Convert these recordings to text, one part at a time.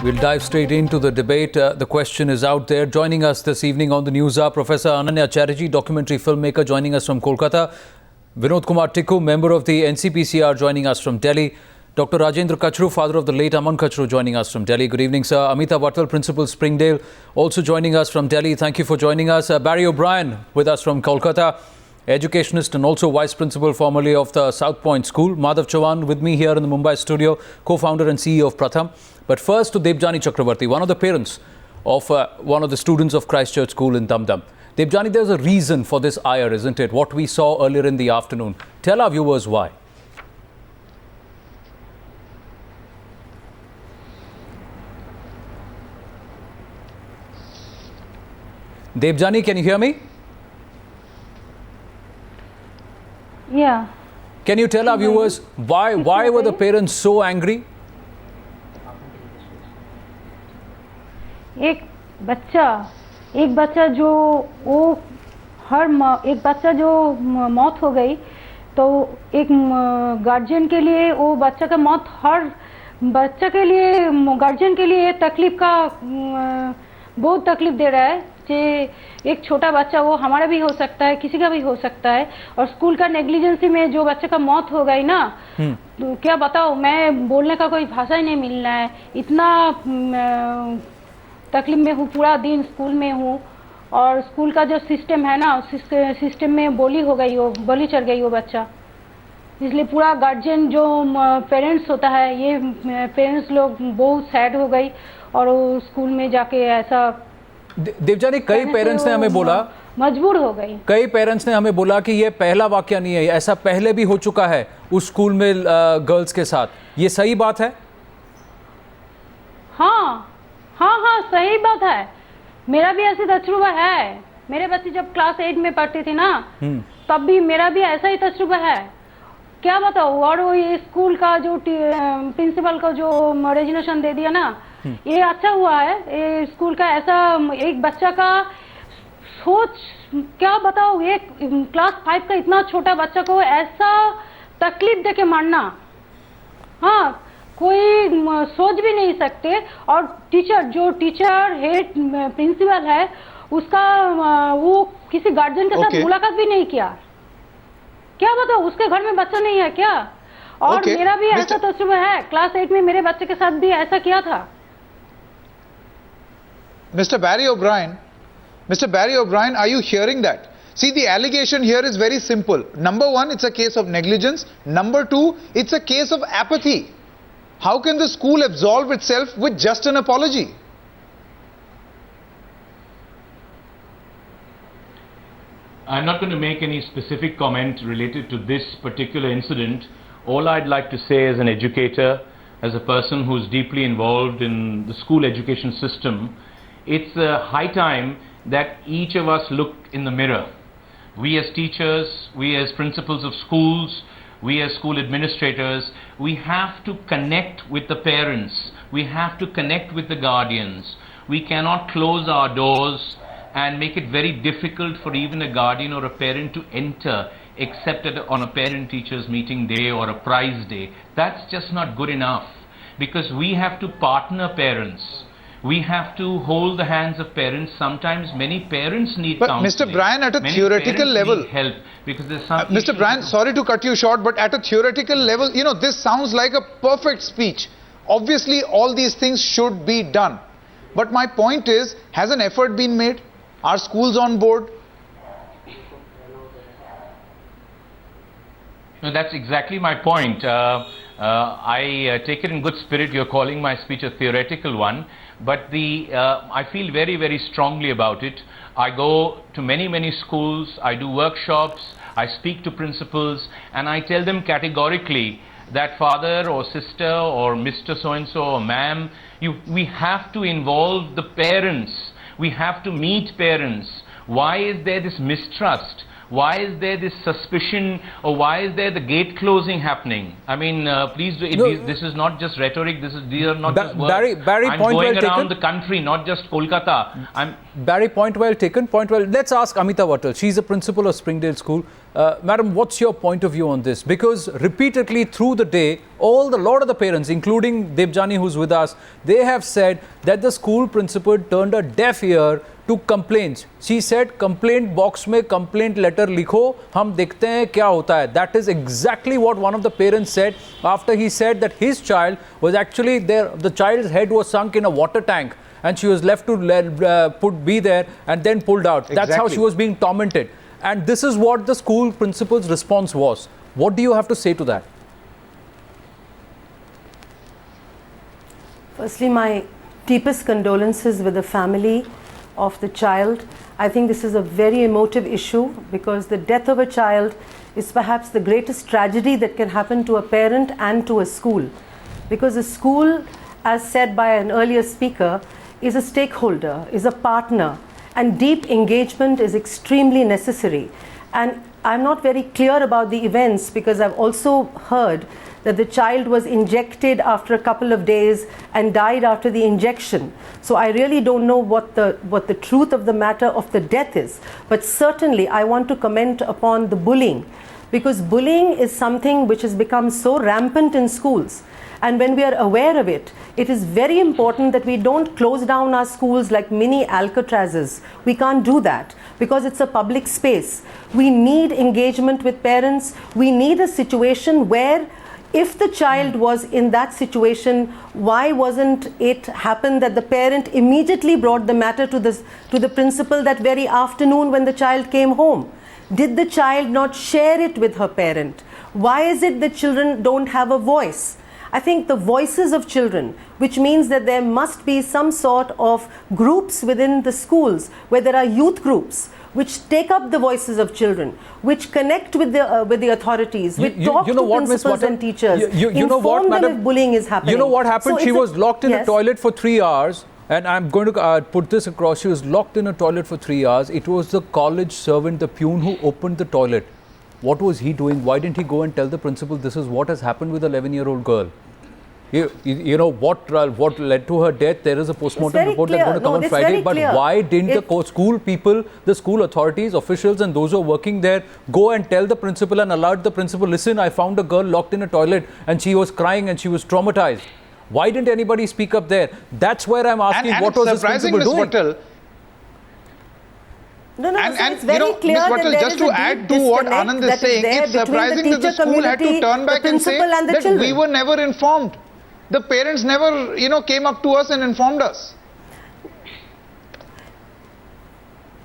We'll dive straight into the debate. The question is out there. Joining us this evening on the Newshour, Professor Ananya Chatterjee, documentary filmmaker, joining us from Kolkata. Vinod Kumar Tikku, member of the NCPCR, joining us from Delhi. Dr. Rajendra Kachru, father of the late Aman Kachru, joining us from Delhi. Good evening, sir. Amita Wattal, Principal, Springdale, also joining us from Delhi. Thank you for joining us. Barry O'Brien with us from Kolkata, educationist and also Vice Principal formerly of the South Point School. Madhav Chauhan with me here in the Mumbai studio, co-founder and CEO of Pratham. But first to Debjani Chakravarti, one of the parents of one of the students of Christchurch School in Dum Dum. Debjani, there's a reason for this ire, isn't it? What we saw earlier in the afternoon. Tell our viewers why. Debjani, can you hear me? Yeah. Can you tell our viewers why were the parents so angry? एक बच्चा जो मौत हो गई तो एक guardian के लिए वो बच्चा का मौत हर बच्चा के लिए गार्जियन के लिए तकलीफ का बहुत तकलीफ दे रहा है कि एक छोटा बच्चा वो हमारा भी हो सकता है, किसी का भी हो सकता है। और स्कूल का नेग्लिजेंसी में जो बच्चे का मौत हो गई ना, तो क्या बताओ, मैं बोलने का कोई भाषा ही नहीं मिल रहा है। इतना तकलीफ में हूँ, पूरा दिन स्कूल में हूँ और स्कूल का जो सिस्टम है ना, सिस्टम में बोली चढ़ गई वो बच्चा। इसलिए पूरा गार्जियन जो पेरेंट्स होता है, ये पेरेंट्स लोग बहुत सैड हो गई और वो स्कूल में जाके ऐसा देवजानी, कई पेरेंट्स ने हमें बोला, मजबूर हो गई। कई पेरेंट्स ने हमें बोला कि ये पहला वाकया नहीं है, ऐसा पहले भी हो चुका है उस स्कूल में गर्ल्स के साथ। ये सही बात है? हाँ, सही बात है। मेरा भी ऐसी तजुर्बा है। मेरे बच्चे जब क्लास 8 में पढ़ती थी ना, तब भी मेरा भी ऐसा ही तजुर्बा है। क्या बताओ। और वो ये स्कूल का जो प्रिंसिपल को जो रेजिग्नेशन दे दिया ना, ये अच्छा हुआ है। ये स्कूल का ऐसा एक बच्चा का सोच, क्या बताओ, एक क्लास 5 का इतना छोटा बच्चा को ऐसा तकलीफ दे के मारना, हाँ, कोई सोच भी नहीं सकते। और टीचर हेड प्रिंसिपल है, उसका वो किसी गार्जियन के साथ मुलाकात भी नहीं किया। क्या बताओ, उसके घर में बच्चा नहीं है क्या? और मेरा भी ऐसा तजुर्बा है, क्लास 8 में मेरे बच्चे के साथ भी ऐसा किया था। Mr. Barry O'Brien, are you hearing that? See, the allegation here is very simple. Number one, it's a case of negligence. Number two, it's a case of apathy. How can the school absolve itself with just an apology? I'm not going to make any specific comment related to this particular incident. All I'd like to say as an educator, as a person who's deeply involved in the school education system, it's high time that each of us look in the mirror. We as teachers, we as principals of schools, we as school administrators, we have to connect with the parents. We have to connect with the guardians. We cannot close our doors and make it very difficult for even a guardian or a parent to enter except on a parent-teachers meeting day or a prize day. That's just not good enough, because we have to partner parents. We have to hold the hands of parents. Sometimes many parents need counseling. But Mr. Bryan, at a theoretical level, need help because there's some Mr. Bryan, sorry to cut you short, but at a theoretical level, you know, this sounds like a perfect speech. Obviously, all these things should be done. But my point is, has an effort been made? Are schools on board? No, that's exactly my point. I take it in good spirit. You're calling my speech a theoretical one, but I feel very, very strongly about it. I go to many schools, I do workshops, I speak to principals, and I tell them categorically that father or sister or Mr. So-and-so or ma'am, we have to involve the parents. We have to meet parents. Why is there this mistrust? Why is there this suspicion, or why is there the gate closing happening? I mean, please do, this is not just rhetoric, these are not just words. Barry, I'm point going well around taken. the country, not just Kolkata. Barry, point well taken, point well. Let's ask Amita Vatal. She's a principal of Springdale School. Madam, what's your point of view on this? Because repeatedly through the day, a lot of the parents, including Debjani who's with us, they have said that the school principal turned a deaf ear to complaints. She said, complaint box mein complaint letter likho, hum dekhte hain kya hota hai. That is exactly what one of the parents said after he said that his child was actually there, the child's head was sunk in a water tank and she was left to be there and then pulled out. Exactly. That's how she was being tormented. And this is what the school principal's response was. What do you have to say to that? Firstly, my deepest condolences with the family of the child. I think this is a very emotive issue because the death of a child is perhaps the greatest tragedy that can happen to a parent and to a school. Because a school, as said by an earlier speaker, is a stakeholder, is a partner, and deep engagement is extremely necessary. And I'm not very clear about the events because I've also heard that the child was injected after a couple of days and died after the injection. So I really don't know what the truth of the matter of the death is. But certainly I want to comment upon the bullying, because bullying is something which has become so rampant in schools. And when we are aware of it, it is very important that we don't close down our schools like mini Alcatrazes. We can't do that because it's a public space. We need engagement with parents. We need a situation where if the child was in that situation, why wasn't it happen that the parent immediately brought the matter to the principal that very afternoon when the child came home? Did the child not share it with her parent? Why is it that children don't have a voice? I think the voices of children, which means that there must be some sort of groups within the schools where there are youth groups which take up the voices of children, which connect with the authorities, which talk to principals and teachers, inform them if bullying is happening. You know what happened? So she was locked in a toilet for 3 hours. And I'm going to put this across. She was locked in a toilet for 3 hours. It was the college servant, the peon, who opened the toilet. What was he doing? Why didn't he go and tell the principal this is what has happened with the 11-year-old girl? You know what led to her death? There is a postmortem report that's going to come on Friday. But why didn't the school people, the school authorities, officials and those who are working there go and tell the principal and alert the principal, listen, I found a girl locked in a toilet and she was crying and she was traumatized. Why didn't anybody speak up there? That's where I'm asking, what was this principal doing? Vatal, No, and it's very clear Ms. Vatal, that just to add to what Anand is saying, it's surprising that the school had to turn back and say that we were never informed. The parents never, came up to us and informed us.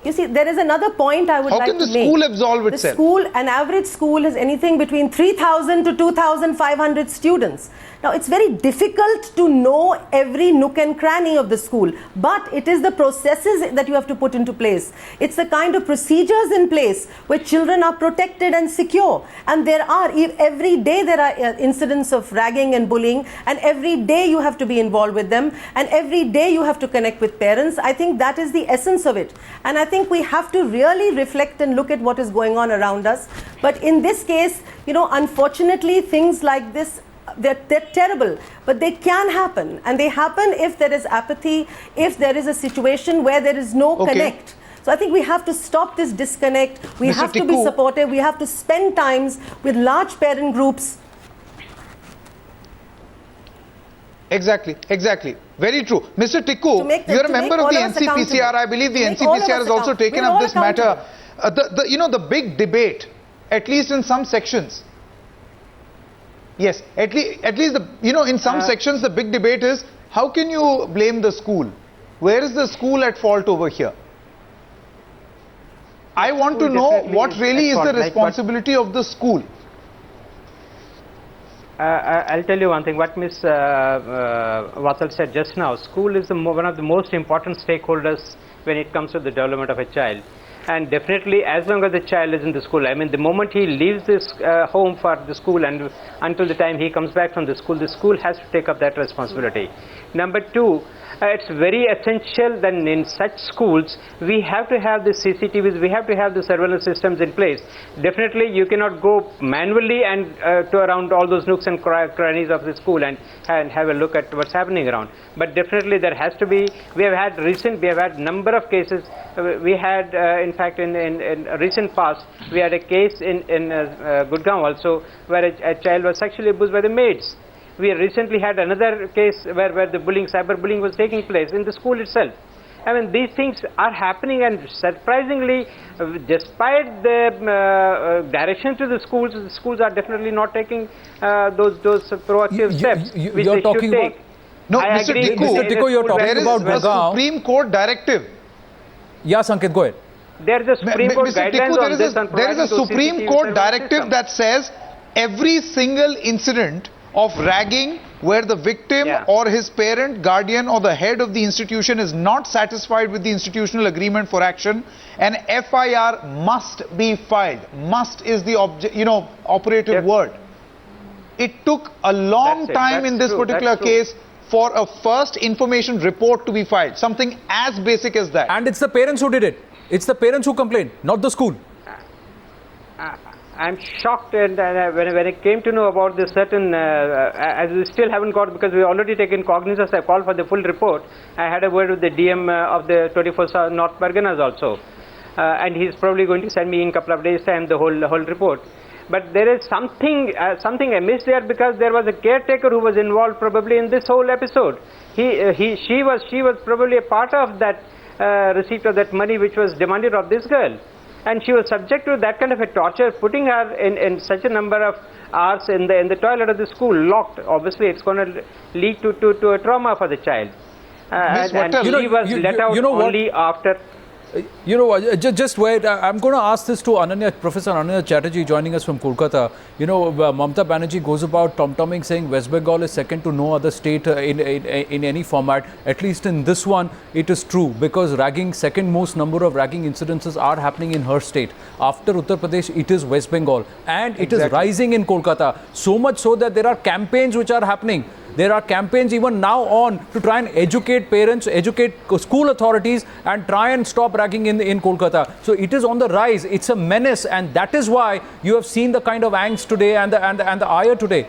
You see, there is another point I would like to make. How can the school absolve itself? An average school has anything between 3,000 to 2,500 students. Now, it's very difficult to know every nook and cranny of the school, but it is the processes that you have to put into place. It's the kind of procedures in place where children are protected and secure. And every day there are incidents of ragging and bullying, and every day you have to be involved with them, and every day you have to connect with parents. I think that is the essence of it. And I think we have to really reflect and look at what is going on around us. But in this case, unfortunately, things like this, they're terrible, but they can happen, and they happen if there is apathy, if there is a situation where there is no connect. So I think we have to stop this disconnect. We have to be supportive. We have to spend times with large parent groups. Exactly. Very true. Mr. Tikku, you're a member of the NCPCR. I believe the NCPCR has also taken up this matter. The big debate, at least in some sections. Yes, at least in some sections the big debate is, how can you blame the school? Where is the school at fault over here? I want to know what really is the responsibility of the school. I'll tell you one thing, what Ms. Vatal said just now. School is one of the most important stakeholders when it comes to the development of a child. And definitely, as long as the child is in the school, I mean, the moment he leaves this home for the school and until the time he comes back from the school has to take up that responsibility. Number two, it's very essential that in such schools we have to have the CCTVs, we have to have the surveillance systems in place. Definitely you cannot go manually and to around all those nooks and crannies of the school and have a look at what's happening around. But definitely there has to be, we have had number of cases. We had in fact in recent past we had a case in Gurgaon also where a child was sexually abused by the maids. We recently had another case where the cyberbullying was taking place in the school itself. I mean, these things are happening, and surprisingly, despite the direction to the schools are definitely not taking those proactive steps which you're they talking should take. No, I Mr. agree. Tikku, Mr. Tikku, you're talking there is about a Gurgaon. Supreme Court directive. Yeah, Sanket, go ahead. There is a Supreme Court Mr. guidelines Tikku, on this. there is a Supreme Court directive that says every single incident of ragging where the victim or his parent, guardian or the head of the institution is not satisfied with the institutional agreement for action, an FIR must be filed. Must is the operative word. It took a long time in this particular case for a first information report to be filed. Something as basic as that. And it's the parents who did it. It's the parents who complained, not the school. I'm shocked, and when I came to know about this certain, as we still haven't got, because we already taken cognizance, I called for the full report. I had a word with the DM of the 24 North Parganas also, and he's probably going to send me in a couple of days' time the whole report. But there is something amiss there, because there was a caretaker who was involved probably in this whole episode. She was probably a part of that receipt of that money which was demanded of this girl. And she was subject to that kind of a torture, putting her in such a number of hours in the toilet of the school, locked. Obviously, it's going to lead to a trauma for the child. And she was let out only after. You know, just wait. I'm going to ask this to Professor Ananya Chatterjee, joining us from Kolkata. You know, Mamata Banerjee goes about tom-tomming, saying West Bengal is second to no other state in any format. At least in this one, it is true, because ragging, second most number of ragging incidences are happening in her state. After Uttar Pradesh, it is West Bengal, and it is rising in Kolkata. So much so that there are campaigns which are happening. There are campaigns even now on to try and educate parents, educate school authorities, and try and stop ragging in Kolkata. So it is on the rise. It's a menace, and that is why you have seen the kind of angst today and the ire today.